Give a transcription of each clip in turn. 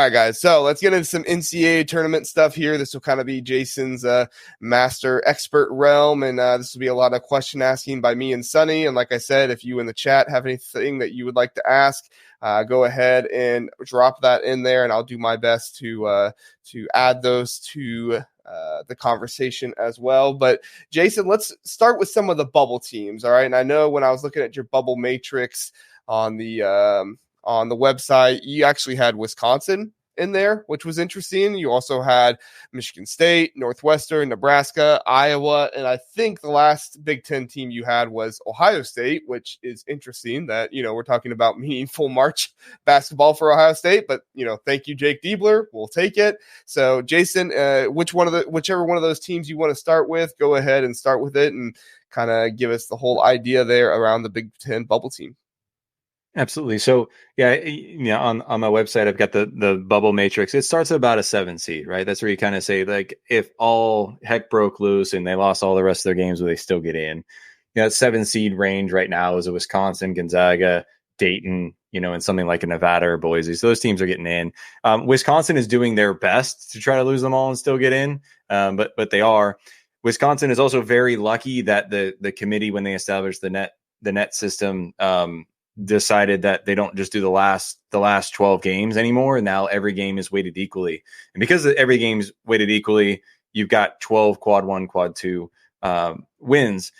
All right, guys. So let's get into some NCAA tournament stuff here. This will kind of be Jason's master expert realm, and this will be a lot of question asking by me and Sonny. And like I said, if you in the chat have anything that you would like to ask, go ahead and drop that in there, and I'll do my best to add those to the conversation as well. But Jason, let's start with some of the bubble teams. All right, and I know when I was looking at your bubble matrix on the website, you actually had Wisconsin in there, which was interesting. You also had Michigan State, Northwestern, Nebraska, Iowa, and I think the last Big Ten team you had was Ohio State, which is interesting that, we're talking about meaningful March basketball for Ohio State, but, thank you, Jake Diebler. We'll take it. So Jason, whichever one of those teams you want to start with, go ahead and start with it and kind of give us the whole idea there around the Big Ten bubble team. Absolutely. So on my website, I've got the bubble matrix. It starts at about a 7 seed, right? That's where you kind of say, like, if all heck broke loose and they lost all the rest of their games, will they still get in? That 7 seed range right now is a Wisconsin, Gonzaga, Dayton, and something like a Nevada or Boise. So those teams are getting in. Wisconsin is doing their best to try to lose them all and still get in. But they are. Wisconsin is also very lucky that the committee, when they established the net system, decided that they don't just do the last 12 games anymore. And now every game is weighted equally. And because every game's weighted equally, you've got 12 quad 1, quad 2 wins.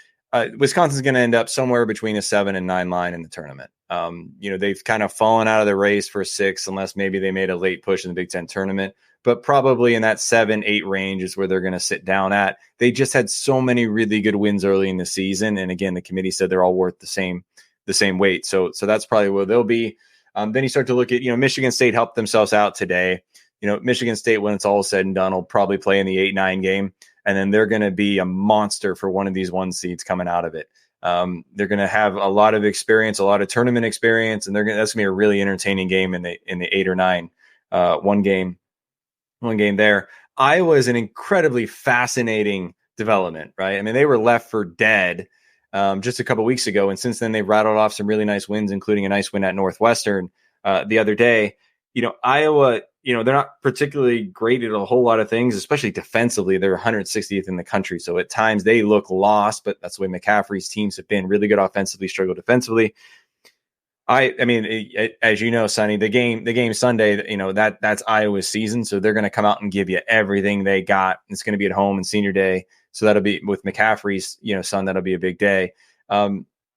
Wisconsin's going to end up somewhere between a 7 and 9 line in the tournament. They've kind of fallen out of the race for 6, unless maybe they made a late push in the Big Ten tournament, but probably in that 7-8 range is where they're going to sit down at. They just had so many really good wins early in the season. And again, the committee said they're all worth the same weight. So that's probably where they'll be. Then you start to look at, Michigan State helped themselves out today. Michigan State, when it's all said and done, will probably play in the 8-9 game. And then they're going to be a monster for one of these 1 seeds coming out of it. They're going to have a lot of experience, a lot of tournament experience, and that's going to be a really entertaining game in the 8 or 9, one game there. Iowa is an incredibly fascinating development, right? I mean, they were left for dead just a couple weeks ago. And since then, they've rattled off some really nice wins, including a nice win at Northwestern the other day. Iowa, they're not particularly great at a whole lot of things, especially defensively. They're 160th in the country. So at times they look lost, but that's the way McCaffrey's teams have been. Really good offensively, struggle defensively. I mean, as you know, Sonny, the game Sunday, that's Iowa's season. So they're going to come out and give you everything they got. It's going to be at home and senior day. So that'll be with McCaffrey's, son, that'll be a big day.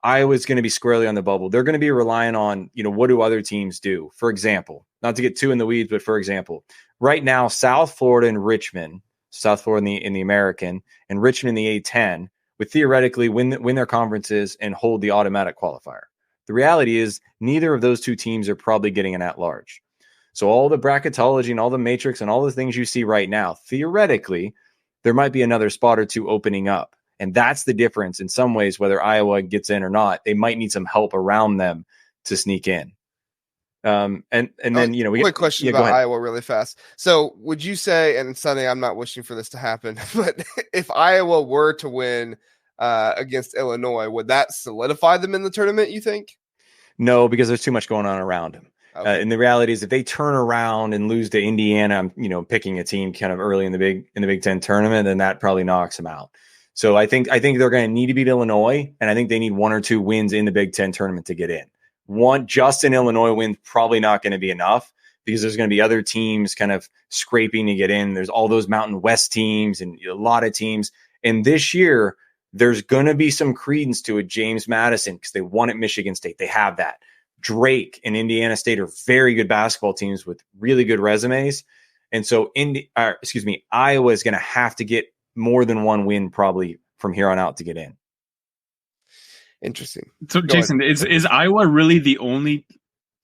Iowa's going to be squarely on the bubble. They're going to be relying on, what do other teams do? For example, not to get too in the weeds, but for example, right now, South Florida and Richmond, South Florida in the American and Richmond in the A10 would theoretically win their conferences and hold the automatic qualifier. The reality is neither of those two teams are probably getting an at-large. So all the bracketology and all the matrix and all the things you see right now, theoretically, there might be another spot or two opening up. And that's the difference in some ways, whether Iowa gets in or not. They might need some help around them to sneak in. And then, quick question about Iowa really fast. So would you say, and Sonny, I'm not wishing for this to happen, but if Iowa were to win against Illinois, would that solidify them in the tournament, you think? No, because there's too much going on around them. Okay. And the reality is, if they turn around and lose to Indiana, I'm picking a team kind of early in the Big Ten tournament, then that probably knocks them out. So I think they're going to need to beat Illinois, and I think they need 1 or 2 wins in the Big Ten tournament to get in. Just an Illinois win probably not going to be enough, because there's going to be other teams kind of scraping to get in. There's all those Mountain West teams and a lot of teams. And this year, there's going to be some credence to it. James Madison, because they won at Michigan State. They have that. Drake and Indiana State are very good basketball teams with really good resumes. And so Iowa is going to have to get more than 1 win probably from here on out to get in. Interesting. So Jason, is Iowa really the only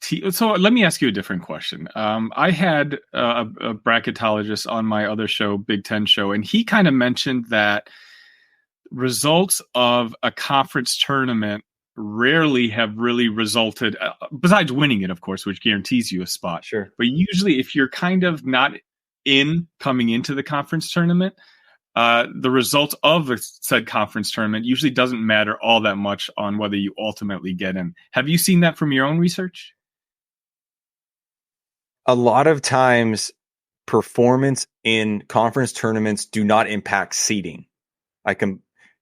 team? So let me ask you a different question. I had a bracketologist on my other show, Big Ten show, and he kind of mentioned that results of a conference tournament rarely have really resulted, besides winning it, of course, which guarantees you a spot. Sure. But usually if you're kind of not coming into the conference tournament, the results of the said conference tournament usually doesn't matter all that much on whether you ultimately get in. Have you seen that from your own research? a lot of times performance in conference tournaments do not impact seeding.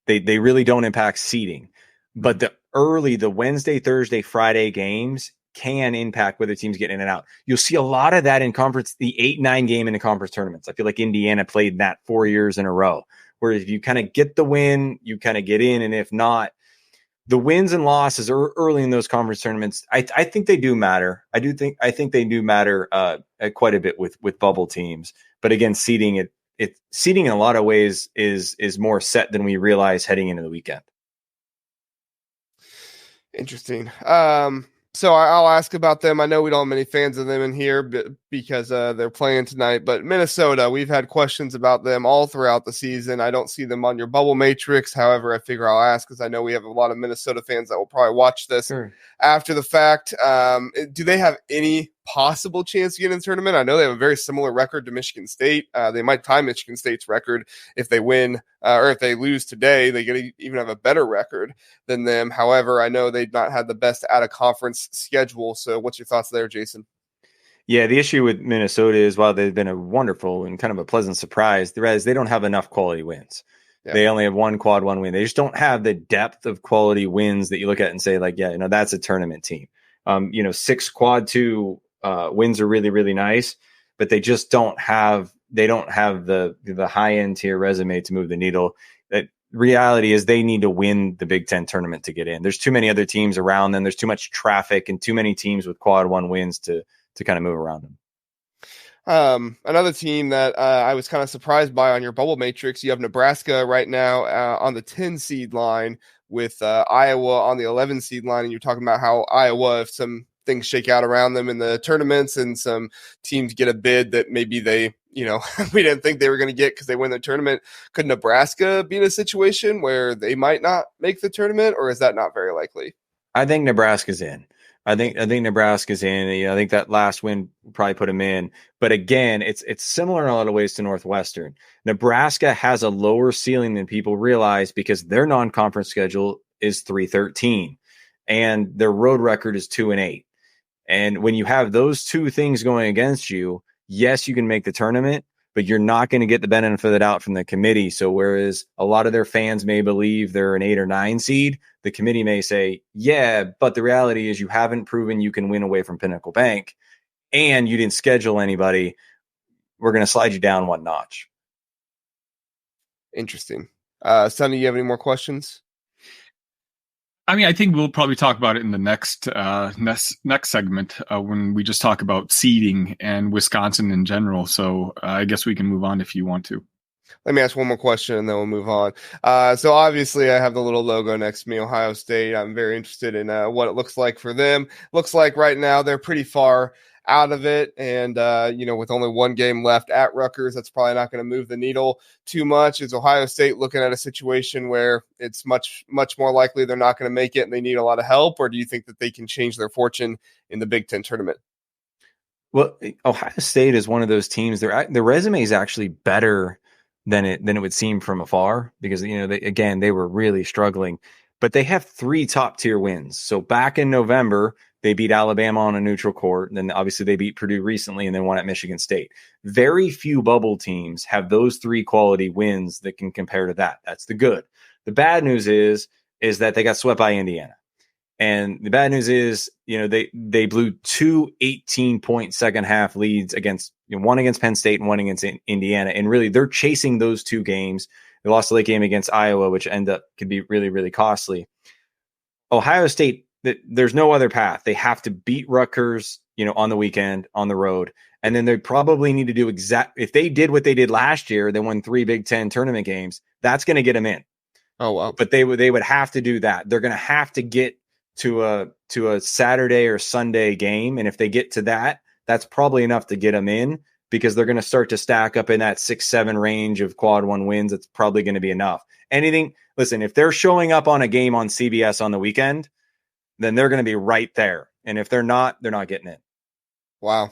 They really don't impact seeding, but the Wednesday, Thursday, Friday games can impact whether teams get in and out. You'll see a lot of that in conference, the 8-9 game in the conference tournaments. I feel like Indiana played that 4 years in a row, where if you kind of get the win, you kind of get in. And if not, the wins and losses are early in those conference tournaments. I think they do matter. I think they do matter quite a bit with bubble teams. But again, seeding in a lot of ways is more set than we realize heading into the weekend. Interesting. So I'll ask about them. I know we don't have many fans of them in here because they're playing tonight, but Minnesota, we've had questions about them all throughout the season. I don't see them on your bubble matrix. However, I figure I'll ask because I know we have a lot of Minnesota fans that will probably watch this after the fact. Do they have any possible chance to get in the tournament? I know they have a very similar record to Michigan State. They might tie Michigan State's record if they win or if they lose today. They could even have a better record than them. However, I know they've not had the best out of conference schedule. So what's your thoughts there, Jason? Yeah, the issue with Minnesota is while they've been a wonderful and kind of a pleasant surprise, they don't have enough quality wins. Yeah. They only have one quad one win. They just don't have the depth of quality wins that you look at and say, like, yeah, that's a tournament team. 6 quad 2 wins are really, really nice, but they just don't have the high end tier resume to move the needle. That reality is they need to win the Big Ten tournament to get in. There's too many other teams around them. There's too much traffic and too many teams with quad 1 wins to kind of move around them. Another team that I was kind of surprised by on your bubble matrix, you have Nebraska right now on the 10 seed line with Iowa on the 11 seed line. And you're talking about how Iowa, if some things shake out around them in the tournaments and some teams get a bid that maybe they, we didn't think they were going to get because they win the tournament. Could Nebraska be in a situation where they might not make the tournament, or is that not very likely? I think Nebraska's in. I think Nebraska's in. I think that last win probably put them in. But again, it's similar in a lot of ways to Northwestern. Nebraska has a lower ceiling than people realize because their non-conference schedule is 3-13 and their road record is 2-8. And when you have those two things going against you, yes, you can make the tournament, but you're not going to get the benefit of the doubt from the committee. So whereas a lot of their fans may believe they're an 8 or 9 seed, the committee may say, yeah, but the reality is you haven't proven you can win away from Pinnacle Bank and you didn't schedule anybody. We're going to slide you down one notch. Interesting. Sonny, you have any more questions? I mean, I think we'll probably talk about it in the next segment when we just talk about seeding and Wisconsin in general. So I guess we can move on if you want to. Let me ask one more question and then we'll move on. So obviously I have the little logo next to me, Ohio State. I'm very interested in what it looks like for them. Looks like right now they're pretty far out of it. And, with only one game left at Rutgers, that's probably not going to move the needle too much. Is Ohio State looking at a situation where it's much, much more likely they're not going to make it and they need a lot of help? Or do you think that they can change their fortune in the Big Ten tournament? Well, Ohio State is one of those teams. Their resume is actually better than it would seem from afar because, they were really struggling. But they have 3 top tier wins. So back in November, they beat Alabama on a neutral court. And then obviously they beat Purdue recently and then won at Michigan State. Very few bubble teams have those 3 quality wins that can compare to that. That's the good. The bad news is that they got swept by Indiana. And the bad news is, they blew 2 18-point second half leads against, one against Penn State and one against Indiana. And really they're chasing those 2 games. They lost the late game against Iowa, which could be really, really costly. Ohio State, there's no other path. They have to beat Rutgers, on the weekend, on the road. And then they probably need to do if they did what they did last year, they won 3 Big Ten tournament games. That's going to get them in. Oh, wow. But they would have to do that. They're going to have to get to a Saturday or Sunday game. And if they get to that, that's probably enough to get them in because they're going to start to stack up in that 6-7 range of quad 1 wins. It's probably going to be enough. Listen, if they're showing up on a game on CBS on the weekend, then they're going to be right there. And if they're not getting it. Wow.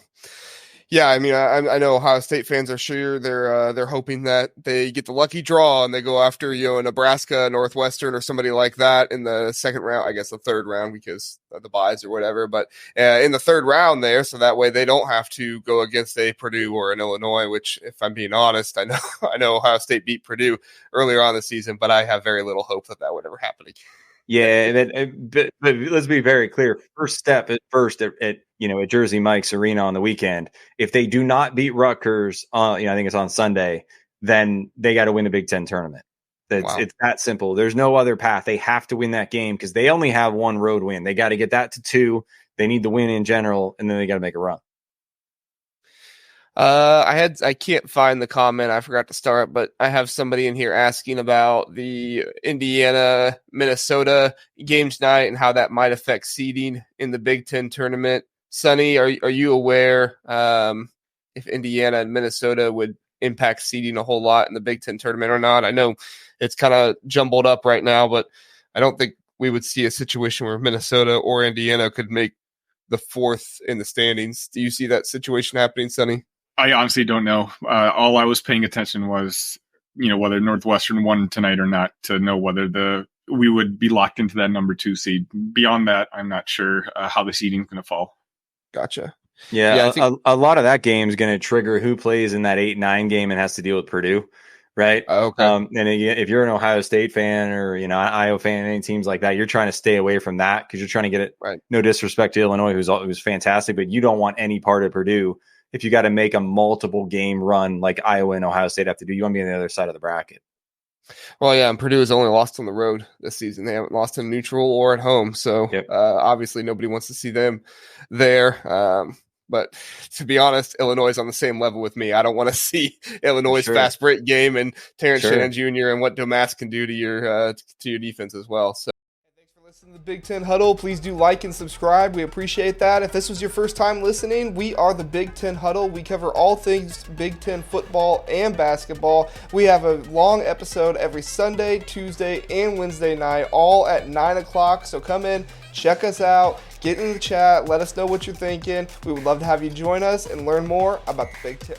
Yeah, I mean, I know Ohio State fans are sure they're hoping that they get the lucky draw and they go after Nebraska, Northwestern, or somebody like that in the second round. I guess the third round because of the buys or whatever. But in the third round there, so that way they don't have to go against a Purdue or an Illinois. Which, if I'm being honest, I know Ohio State beat Purdue earlier on the season, but I have very little hope that would ever happen again. Yeah, but let's be very clear. First step at at Jersey Mike's Arena on the weekend. If they do not beat Rutgers, I think it's on Sunday, then they got to win the Big Ten tournament. It's that simple. There's no other path. They have to win that game because they only have one road win. They got to get that to 2. They need the win in general, and then they got to make a run. I can't find the comment. I forgot to start, but I have somebody in here asking about the Indiana Minnesota game tonight and how that might affect seeding in the Big Ten tournament. Sonny, are you aware if Indiana and Minnesota would impact seeding a whole lot in the Big Ten tournament or not? I know it's kind of jumbled up right now, but I don't think we would see a situation where Minnesota or Indiana could make the 4th in the standings. Do you see that situation happening, Sonny? I honestly don't know. All I was paying attention was, whether Northwestern won tonight or not to know whether we would be locked into that number 2 seed. Beyond that, I'm not sure how the seeding is going to fall. Gotcha. Yeah, a lot of that game is going to trigger who plays in that 8-9 game and has to deal with Purdue, right? Okay. And if you're an Ohio State fan or Iowa fan, any teams like that, you're trying to stay away from that because you're trying to get it. Right. No disrespect to Illinois, who's fantastic, but you don't want any part of Purdue. If you got to make a multiple game run like Iowa and Ohio State have to do, you want to be on the other side of the bracket. Well, yeah, and Purdue has only lost on the road this season. They haven't lost in neutral or at home. So obviously nobody wants to see them there. But to be honest, Illinois is on the same level with me. I don't want to see Illinois' fast break game and Terrence Shannon Jr. and what Domask can do to your defense as well. So. Listen to the Big Ten Huddle. Please do like and subscribe. We appreciate that. If this was your first time listening, we are the Big Ten Huddle. We cover all things Big Ten football and basketball. We have a long episode every Sunday, Tuesday, and Wednesday night, all at 9 o'clock. So come in, check us out, get in the chat, let us know what you're thinking. We would love to have you join us and learn more about the Big Ten.